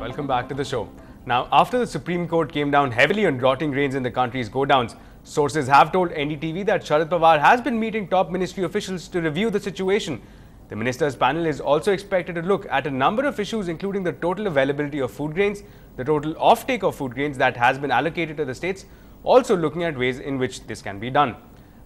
Welcome back to the show. Now, after the Supreme Court came down heavily on rotting grains in the country's go-downs, sources have told NDTV that Sharad Pawar has been meeting top ministry officials to review the situation. The ministers' panel is also expected to look at a number of issues, including the total availability of food grains, the total offtake of food grains that has been allocated to the states, also looking at ways in which this can be done.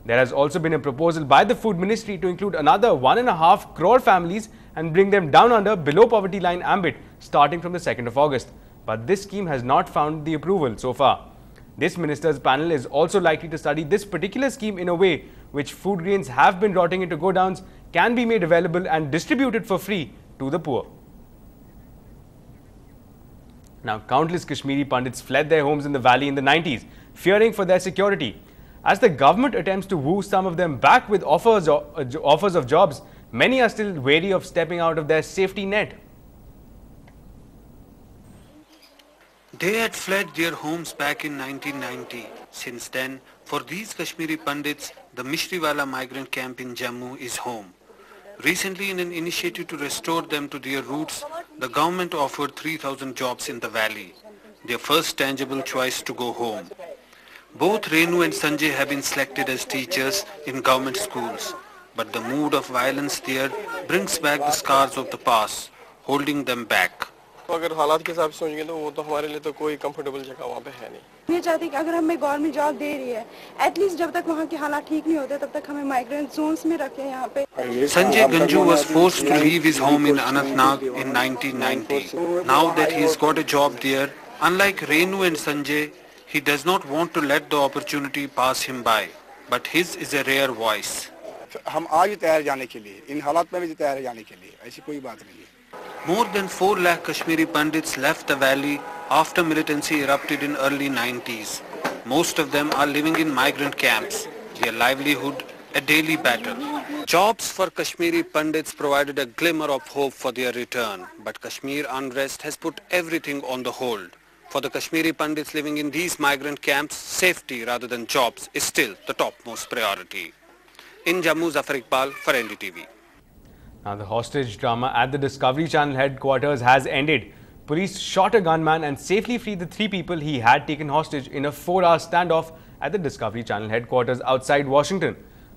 There has also been a proposal by the Food Ministry to include another 1.5 crore families and bring them down under below poverty line ambit starting from the 2nd of August. But this scheme has not found the approval so far. This ministers' panel is also likely to study this particular scheme in a way which food grains have been rotting into go-downs can be made available and distributed for free to the poor. Now, countless Kashmiri Pandits fled their homes in the valley in the 90s, fearing for their security. As the government attempts to woo some of them back with offers of jobs, many are still wary of stepping out of their safety net. They had fled their homes back in 1990. Since then, for these Kashmiri Pandits, the Mishriwala migrant camp in Jammu is home. Recently, in an initiative to restore them to their roots, the government offered 3,000 jobs in the valley, their first tangible choice to go home. Both Renu and Sanjay have been selected as teachers in government schools, but the mood of violence there brings back the scars of the past, holding them back. अगर हालात के हिसाब से सोचेंगे तो वो तो हमारे लिए तो कोई कंफर्टेबल जगह वहाँ पे है नहीं। मैं चाहती कि अगर हमें गवर्नमेंट जॉब दे रही है, एटलीस्ट जब तक वहाँ के हालात ठीक नहीं होते तब तक हमें माइग्रेंट जोन्स में रखें यहाँ पे। Sanjay Ganju was forced to leave his home in Anantnag in 1990. Now that he has got a job there, unlike Renu and Sanjay, he does not want to let the opportunity pass him by. But his is a rare voice. हम आज भी तैयार जाने के लिए, इन हालात में भी तैयार जाने के लिए, ऐसी कोई बात नहीं है। More than 4 lakh Kashmiri Pandits left the valley after militancy erupted in early 90s. Most of them are living in migrant camps, their livelihood a daily battle. Jobs for Kashmiri Pandits provided a glimmer of hope for their return, but Kashmir unrest has put everything on the hold. For the Kashmiri Pandits living in these migrant camps, safety rather than jobs is still the topmost priority. In Jammu, Zafar Iqbal for NDTV. Now, the hostage drama at the Discovery Channel headquarters has ended. Police shot a gunman and safely freed the 3 people he had taken hostage in a 4-hour standoff at the Discovery Channel headquarters outside Washington.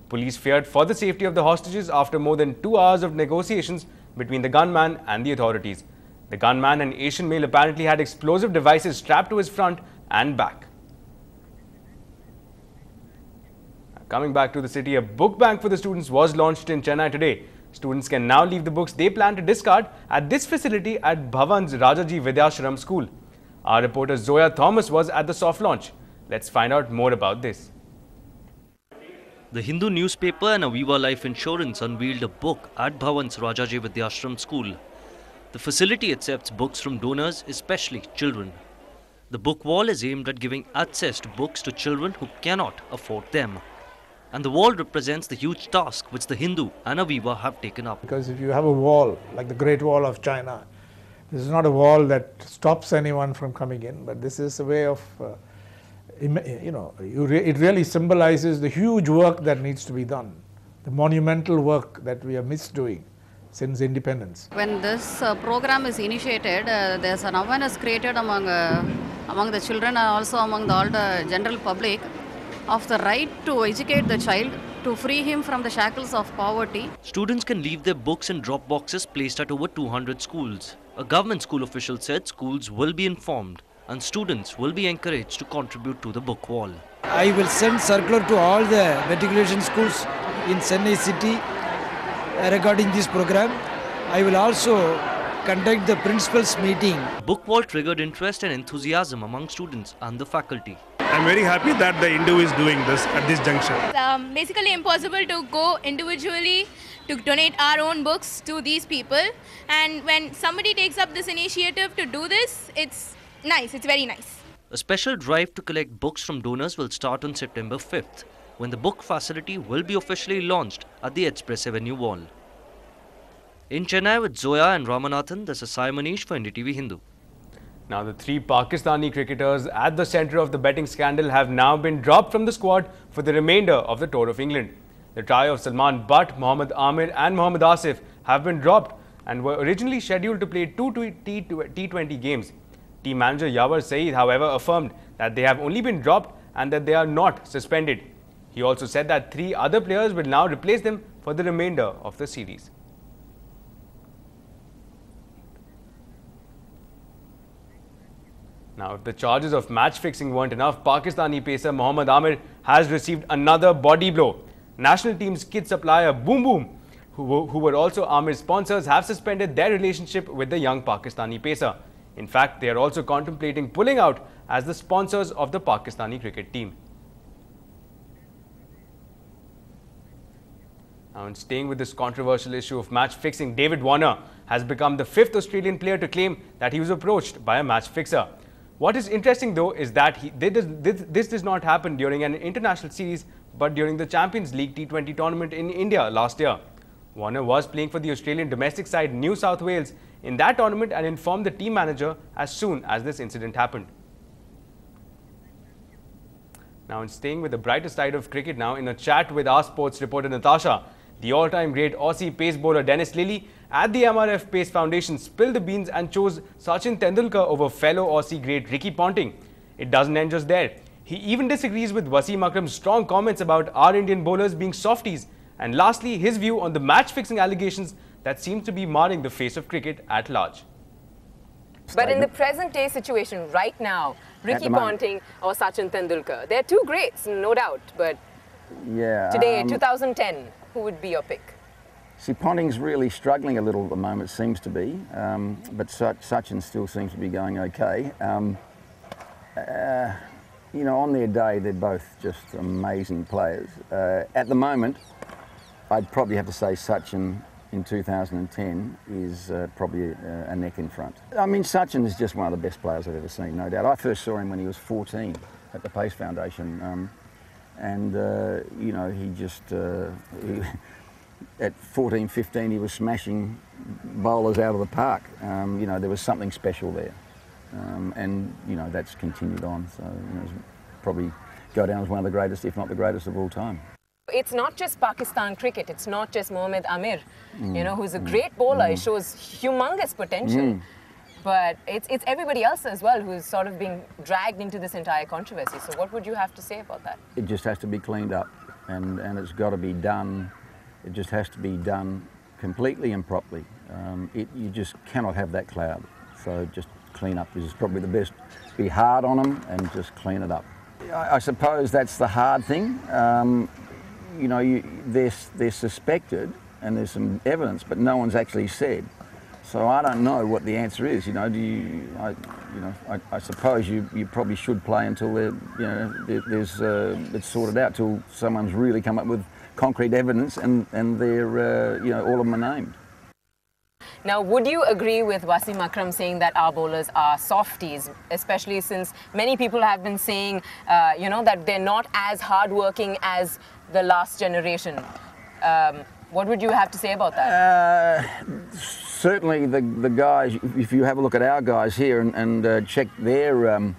Police feared for the safety of the hostages after more than 2 hours of negotiations between the gunman and the authorities. The gunman, an Asian male, apparently had explosive devices strapped to his front and back. Coming back to the city, a book bank for the students was launched in Chennai today. Students can now leave the books they plan to discard at this facility at Bhavan's Rajaji Vidyashram School. Our reporter Zoya Thomas was at the soft launch. Let's find out more about this. The Hindu newspaper and Aviva Life Insurance unveiled a book at Bhavan's Rajaji Vidyashram School. The facility accepts books from donors, especially children. The book wall is aimed at giving access to books to children who cannot afford them. And the wall represents the huge task which the Hindu and Aviva have taken up. Because if you have a wall, like the Great Wall of China, this is not a wall that stops anyone from coming in, but this is a way of, it really symbolizes the huge work that needs to be done, the monumental work that we have missed doing since independence. When this program is initiated, there's an awareness created among the children and also among all the general public of the right to educate the child, to free him from the shackles of poverty. Students can leave their books in drop boxes placed at over 200 schools. A government school official said schools will be informed and students will be encouraged to contribute to the book wall. I will send circular to all the matriculation schools in Chennai city regarding this program. I will also conduct the principals meeting. Book wall triggered interest and enthusiasm among students and the faculty. I'm very happy that the Hindu is doing this at this juncture. It's basically impossible to go individually to donate our own books to these people. And when somebody takes up this initiative to do this, it's nice, it's very nice. A special drive to collect books from donors will start on September 5th, when the book facility will be officially launched at the Express Avenue Wall. In Chennai with Zoya and Ramanathan, this is Sai Manish for NDTV Hindu. Now, the 3 Pakistani cricketers at the centre of the betting scandal have now been dropped from the squad for the remainder of the Tour of England. The trio of Salman Butt, Mohammad Amir and Mohammad Asif have been dropped and were originally scheduled to play two T20 games. Team manager Yavar Saeed, however, affirmed that they have only been dropped and that they are not suspended. He also said that 3 other players will now replace them for the remainder of the series. Now, if the charges of match fixing weren't enough, Pakistani pacer Mohammad Amir has received another body blow. National team's kit supplier Boom Boom, who were also Amir's sponsors, have suspended their relationship with the young Pakistani pacer. In fact, they are also contemplating pulling out as the sponsors of the Pakistani cricket team. Now, in staying with this controversial issue of match fixing, David Warner has become the 5th Australian player to claim that he was approached by a match fixer. What is interesting though is that this does not happen during an international series but during the Champions League T20 tournament in India last year. Warner was playing for the Australian domestic side New South Wales in that tournament and informed the team manager as soon as this incident happened. Now, in staying with the brighter side of cricket now, in a chat with our sports reporter Natasha, the all-time great Aussie pace bowler Dennis Lillee at the MRF Pace Foundation spilled the beans and chose Sachin Tendulkar over fellow Aussie great Ricky Ponting. It doesn't end just there. He even disagrees with Wasim Akram's strong comments about our Indian bowlers being softies. And lastly, his view on the match-fixing allegations that seem to be marring the face of cricket at large. But in the present-day situation, right now, Ricky Ponting or Sachin Tendulkar, they're 2 greats, no doubt. But today, 2010, who would be your pick? See, Ponting's really struggling a little at the moment, seems to be, but Sachin still seems to be going okay. You know, on their day, they're both just amazing players. At the moment, I'd probably have to say Sachin in 2010 is probably a neck in front. I mean, Sachin is just one of the best players I've ever seen, no doubt. I first saw him when he was 14 at the Pace Foundation, and you know, he just at 14, 15, he was smashing bowlers out of the park. You know, there was something special there, and you know, that's continued on. So you know, probably go down as one of the greatest, if not the greatest of all time. It's not just Pakistan cricket, it's not just Mohammad Amir, you know, who's a great bowler. He shows humongous potential. But it's everybody else as well who's sort of being dragged into this entire controversy. So what would you have to say about that? It just has to be cleaned up, and it's got to be done. It just has to be done completely and properly. You just cannot have that cloud. So just clean up is probably the best. Be hard on them and just clean it up. I suppose that's the hard thing. You know, they're suspected and there's some evidence, but no one's actually said. So I don't know what the answer is. You know, I suppose you probably should play until it's sorted out, till someone's really come up with concrete evidence and they're you know, all of them are named. Now, would you agree with Wasim Akram saying that our bowlers are softies, especially since many people have been saying, you know, that they're not as hardworking as the last generation? What would you have to say about that? Certainly the guys, if you have a look at our guys here and check their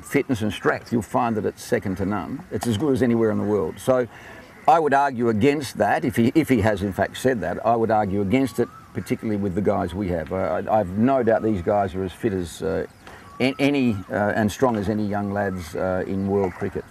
fitness and strength, you'll find that it's second to none. It's as good as anywhere in the world. So I would argue against that, if he has in fact said that. I would argue against it, particularly with the guys we have. I've no doubt these guys are as fit as any and strong as any young lads in world cricket.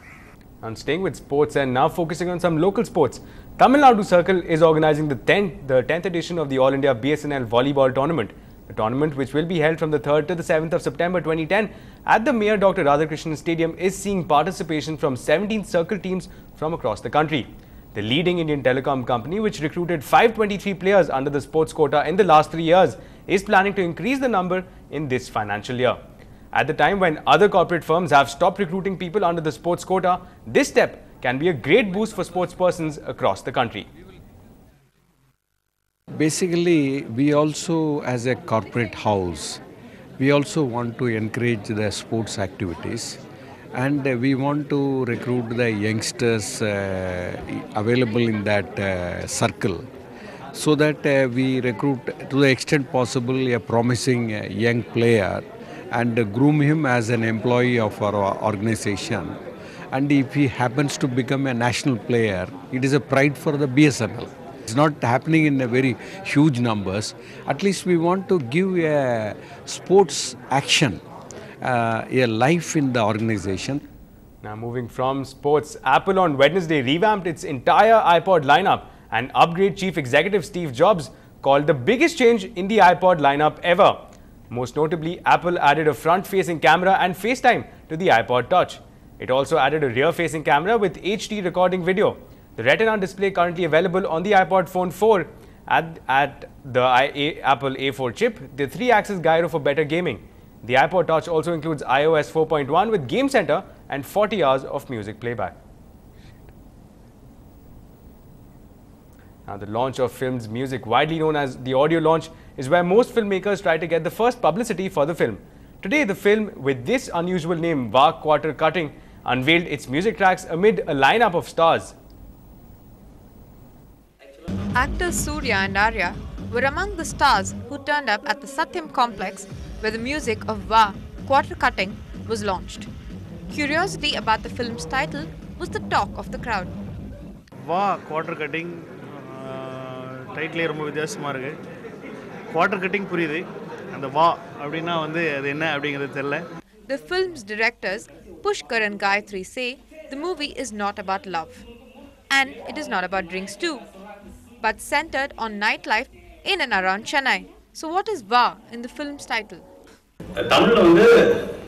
And staying with sports and now focusing on some local sports, Tamil Nadu Circle is organising the 10th edition of the All India BSNL Volleyball Tournament. The tournament, which will be held from the 3rd to the 7th of September 2010 at the Mayor Dr. Radhakrishnan Stadium, is seeing participation from 17 Circle teams from across the country. The leading Indian telecom company, which recruited 523 players under the sports quota in the last 3 years, is planning to increase the number in this financial year. At the time when other corporate firms have stopped recruiting people under the sports quota, this step can be a great boost for sportspersons across the country. Basically, we also, as a corporate house, we also want to encourage the sports activities, and we want to recruit the youngsters available in that circle, so that we recruit to the extent possible a promising young player and groom him as an employee of our organization. And if he happens to become a national player, it is a pride for the BSNL. It's not happening in a very huge numbers. At least we want to give a sports action, a life in the organization. Now moving from sports, Apple on Wednesday revamped its entire iPod lineup and upgrade Chief Executive Steve Jobs called the biggest change in the iPod lineup ever. Most notably, Apple added a front-facing camera and FaceTime to the iPod Touch. It also added a rear-facing camera with HD recording video. The Retina display currently available on the iPod Phone 4 at the Apple A4 chip, the 3-axis gyro for better gaming. The iPod Touch also includes iOS 4.1 with Game Center and 40 hours of music playback. Now, the launch of film's music, widely known as the audio launch, is where most filmmakers try to get the first publicity for the film. Today, the film, with this unusual name, VA Quarter Cutting, unveiled its music tracks amid a lineup of stars. Actors Surya and Arya were among the stars who turned up at the Satyam complex where the music of VA Quarter Cutting was launched. Curiosity about the film's title was the talk of the crowd. VA Quarter Cutting title ரொம்ப வித்தியாசமா இருக்கு. Quarter cutting புரியுது. அந்த VA அப்படினா வந்து அது என்ன அப்படிங்கிறது தெரியல. The film's directors Pushkar and Gayatri say the movie is not about love and it is not about drinks too, but centered on nightlife in and around Chennai. So what is VA in the film's title? தமிழ்ல வந்து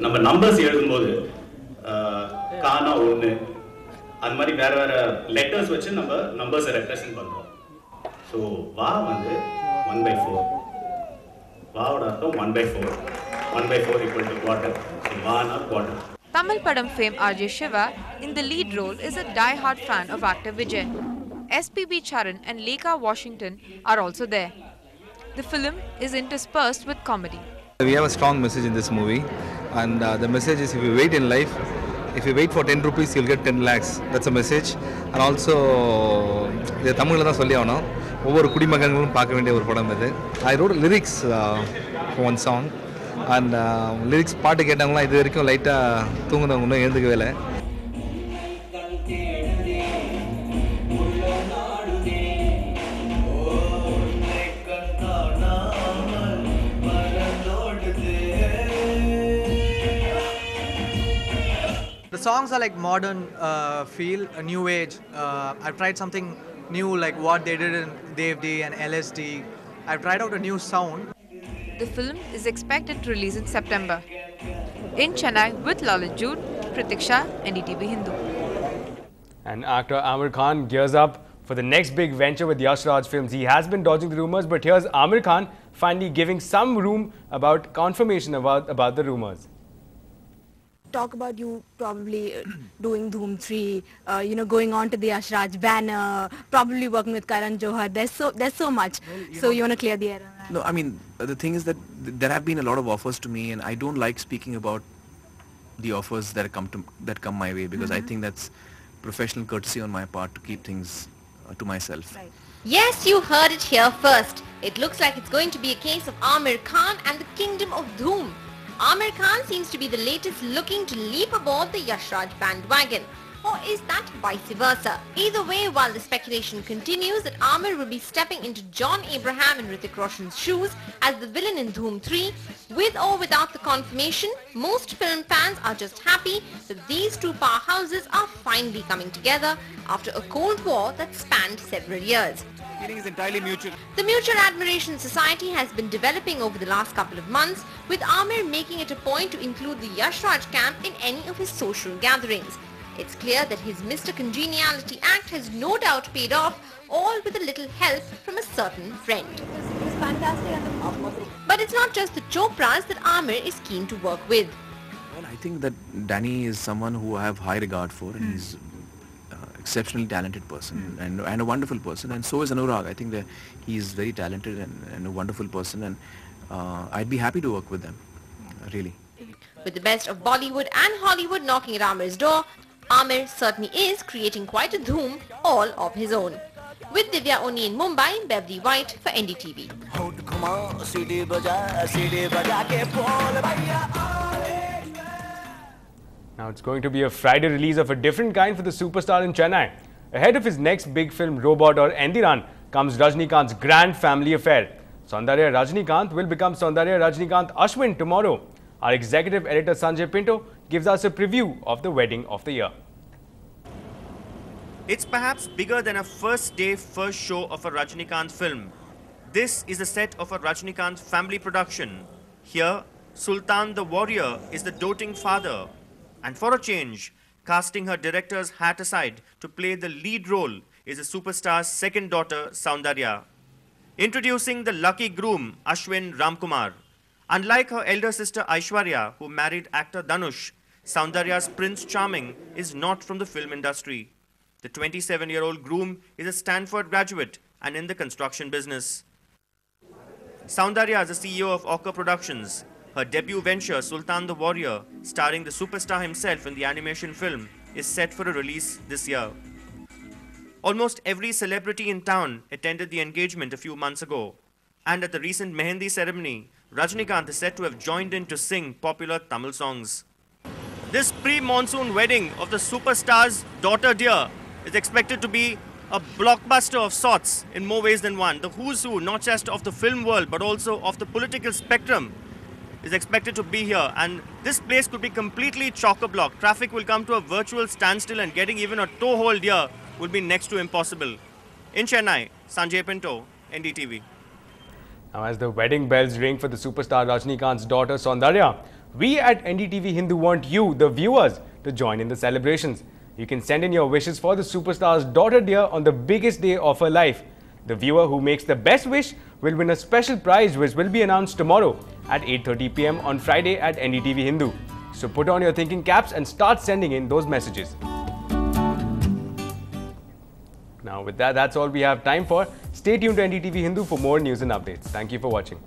நம்ம numbers எழுதும்போது கானா 1 அந்த மாதிரி வேற வேற letters வச்சு நம்ம நம்பர்ஸ் ரெப்ரசன்ட் பண்றோம். சோ வா வந்து 1/4. வாவோட அர்த்தம் 1/4. 1/4 equal to quarter. So வா na quarter. Tamil Padam fame RJ Shiva in the lead role is a die-hard fan of actor Vijay. SPB Charan and Lekha Washington are also there. The film is interspersed with comedy. We have a strong message in this movie, and the message is if you wait in life, if you wait for 10 rupees, you'll get 10 lakhs. That's a message. And also, the Tamil la solli avano. Over kudimagangalum paaka vendiya oru padam idu. I wrote lyrics for one song, and lyrics paatu kettavanga idu varaikum light ah thoongunavanga innum elundukave illa. The songs are like modern feel, a new age. I've tried something new like what they did in DFD and LSD. I've tried out a new sound. The film is expected to release in September. In Chennai with Lalit Jude, Pratiksha, NDTV Hindu. And actor Amir Khan gears up for the next big venture with Yash Raj Films. He has been dodging the rumors, but here's Amir Khan finally giving some room about confirmation about the rumors. Talk about you probably doing Dhoom 3, going on to the Yash Raj banner, probably working with Karan Johar. There's so much. Well, so you want to clear the air on that? No, I mean, the thing is that there have been a lot of offers to me, and I don't like speaking about the offers that come my way, because I think that's professional courtesy on my part to keep things to myself. Right. Yes, you heard it here first. It looks like it's going to be a case of Amir Khan and the kingdom of Dhoom. Amir Khan seems to be the latest looking to leap aboard the Yash Raj bandwagon. Or is that vice versa? Either way, while the speculation continues that Amir will be stepping into John Abraham and Hrithik Roshan's shoes as the villain in Dhoom 3, with or without the confirmation, most film fans are just happy that these two powerhouses are finally coming together after a Cold War that spanned several years. Feeling is entirely mutual. The Mutual Admiration Society has been developing over the last couple of months, with Amir making it a point to include the Yash Raj camp in any of his social gatherings. It's clear that his Mr. Congeniality act has no doubt paid off, all with a little help from a certain friend. It's fantastic. But it's not just the Chopras that Amir is keen to work with. Well, I think that Danny is someone who I have high regard for, and he's exceptionally talented person and a wonderful person, and so is Anurag. I think that he's very talented and a wonderful person, and I'd be happy to work with them, really. With the best of Bollywood and Hollywood knocking at Amir's door, Amir certainly is creating quite a dhoom all of his own. With Divya Oni in Mumbai, Beverly White for NDTV. Now it's going to be a Friday release of a different kind for the superstar in Chennai. Ahead of his next big film, Robot or Endiran, comes Rajnikant's grand family affair. Saundarya Rajnikant will become Saundarya Rajnikant Ashwin tomorrow. Our executive editor Sanjay Pinto gives us a preview of the wedding of the year. It's perhaps bigger than a first day, first show of a Rajnikant film. This is a set of a Rajnikant family production. Here, Sultan the Warrior is the doting father. And for a change, casting her director's hat aside to play the lead role is the superstar's second daughter, Saundarya. Introducing the lucky groom, Ashwin Ramkumar. Unlike her elder sister Aishwarya, who married actor Dhanush, Saundarya's Prince Charming is not from the film industry. The 27-year-old groom is a Stanford graduate and in the construction business. Saundarya is the CEO of Ocker Productions. Her debut venture, Sultan the Warrior, starring the superstar himself in the animation film, is set for a release this year. Almost every celebrity in town attended the engagement a few months ago. And at the recent Mehendi ceremony, Rajnikant is said to have joined in to sing popular Tamil songs. This pre-monsoon wedding of the superstar's daughter dear is expected to be a blockbuster of sorts in more ways than one. The who's who, not just of the film world, but also of the political spectrum, is expected to be here. And this place could be completely chock-a-block. Traffic will come to a virtual standstill and getting even a toehold here will be next to impossible. In Chennai, Sanjay Pinto, NDTV. Now, as the wedding bells ring for the superstar Rajnikant's daughter Saundarya, we at NDTV Hindu want you, the viewers, to join in the celebrations. You can send in your wishes for the superstar's daughter dear on the biggest day of her life. The viewer who makes the best wish will win a special prize which will be announced tomorrow at 8:30 p.m. on Friday at NDTV Hindu. So put on your thinking caps and start sending in those messages. Now with that, that's all we have time for. Stay tuned to NDTV Hindu for more news and updates. Thank you for watching.